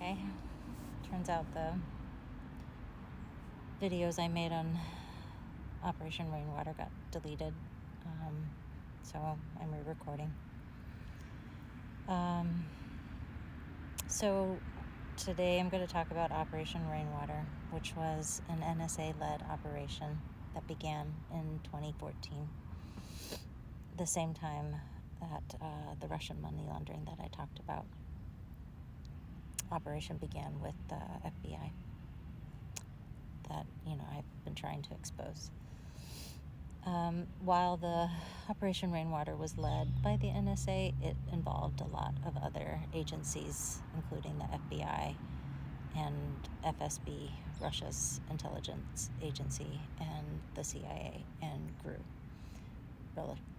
Okay. Turns out the videos I made on Operation Rainwater got deleted, so I'm re-recording. So today I'm going to talk about Operation Rainwater, which was an NSA-led operation that began in 2014, the same time that the Russian money laundering that I talked about operation began with the FBI that, I've been trying to expose. While the Operation Rainwater was led by the NSA, it involved a lot of other agencies, including the FBI and FSB, Russia's intelligence agency, and the CIA, and GRU,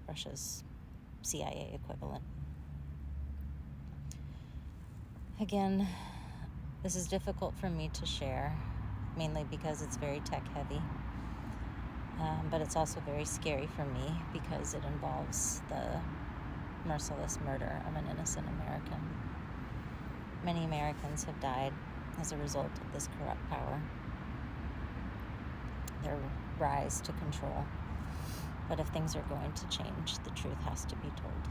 Russia's CIA equivalent. Again, this is difficult for me to share, mainly because it's very tech-heavy. But it's also very scary for me because it involves the merciless murder of an innocent American. Many Americans have died as a result of this corrupt power, their rise to control. But if things are going to change, the truth has to be told.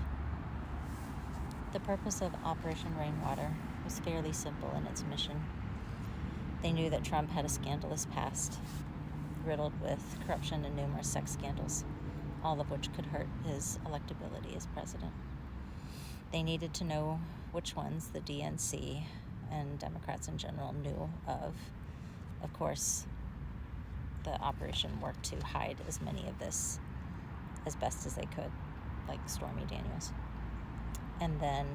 The purpose of Operation Rainwater was fairly simple in its mission. They knew that Trump had a scandalous past, riddled with corruption and numerous sex scandals, all of which could hurt his electability as president. They needed to know which ones the DNC and Democrats in general knew of. Of course, the operation worked to hide as many of this as best as they could, like Stormy Daniels. And then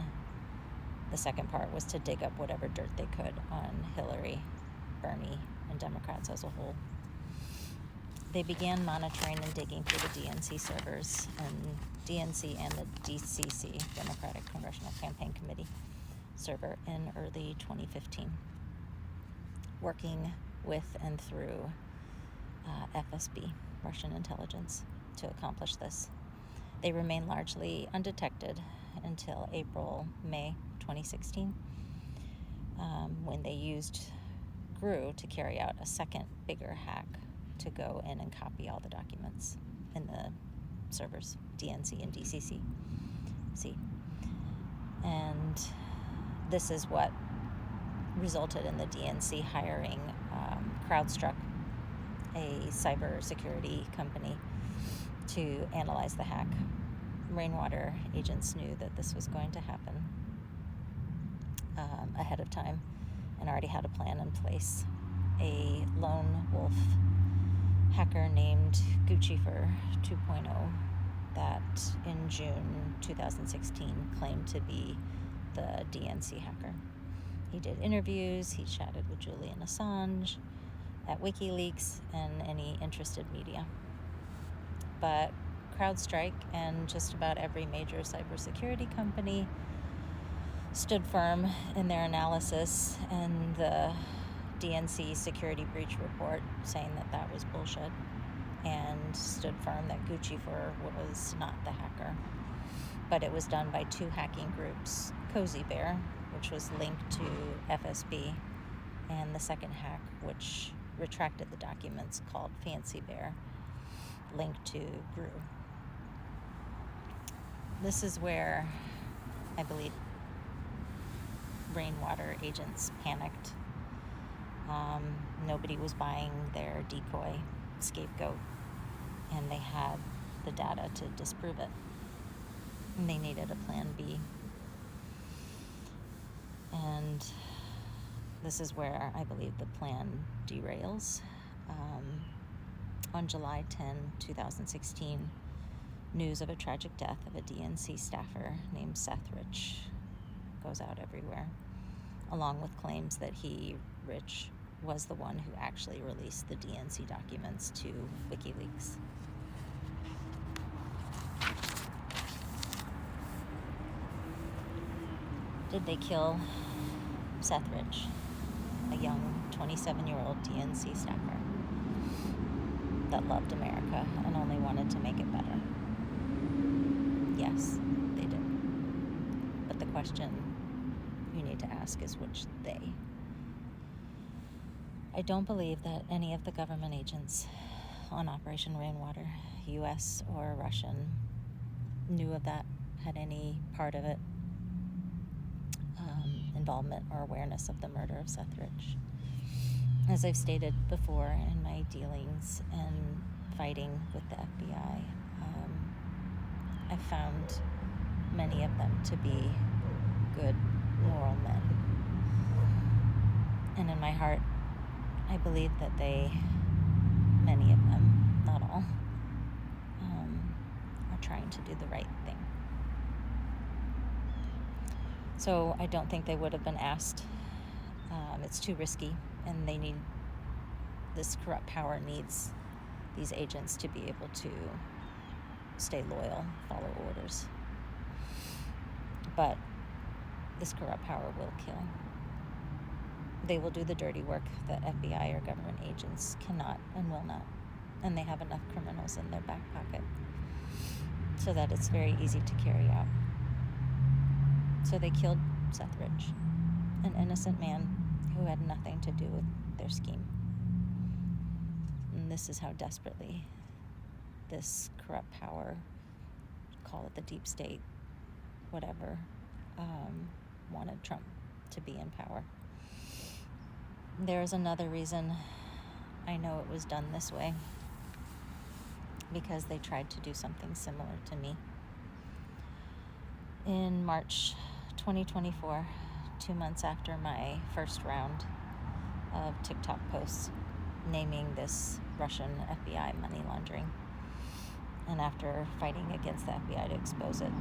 the second part was to dig up whatever dirt they could on Hillary, Bernie, and Democrats as a whole. They began monitoring and digging through the DNC servers, and DNC and the DCC, Democratic Congressional Campaign Committee, server in early 2015, working with and through FSB, Russian intelligence, to accomplish this. They remained largely undetected until May 2016, when they used GRU to carry out a second, bigger hack to go in and copy all the documents in the servers, DNC and DCC. And this is what resulted in the DNC hiring CrowdStrike, a cybersecurity company, to analyze the hack. Rainwater agents knew that this was going to happen ahead of time and already had a plan in place. A lone wolf hacker named Guccifer 2.0 that in June 2016 claimed to be the DNC hacker. He did interviews, he chatted with Julian Assange at WikiLeaks and any interested media. But CrowdStrike and just about every major cybersecurity company stood firm in their analysis, and the DNC security breach report saying that was bullshit, and stood firm that Guccifer was not the hacker. But it was done by two hacking groups, Cozy Bear, which was linked to FSB, and the second hack, which retracted the documents, called Fancy Bear, linked to GRU. This is where I believe Rainwater agents panicked. Nobody was buying their decoy scapegoat, and they had the data to disprove it. And they needed a plan B. And this is where I believe the plan derails. On July 10, 2016, news of a tragic death of a DNC staffer named Seth Rich goes out everywhere, along with claims that he, Rich, was the one who actually released the DNC documents to WikiLeaks. Did they kill Seth Rich, a young 27-year-old DNC staffer that loved America and only wanted to make it better? Yes, they did. But the question you need to ask is which they. I don't believe that any of the government agents on Operation Rainwater, U.S. or Russian, knew of that, had any part of it, involvement or awareness of the murder of Seth Rich. As I've stated before in my dealings and fighting with the FBI, I found many of them to be good, moral men. And in my heart, I believe that many of them, not all, are trying to do the right thing. So I don't think they would have been asked. It's too risky, and this corrupt power needs these agents to be able to stay loyal, follow orders. But this corrupt power will kill. They will do the dirty work that FBI or government agents cannot and will not. And they have enough criminals in their back pocket so that it's very easy to carry out. So they killed Seth Rich, an innocent man who had nothing to do with their scheme. And this is how desperately this corrupt power, call it the deep state, whatever, wanted Trump to be in power. There's another reason I know it was done this way, because they tried to do something similar to me. In March 2024, 2 months after my first round of TikTok posts naming this Russian FBI money laundering, and after fighting against the FBI to expose it,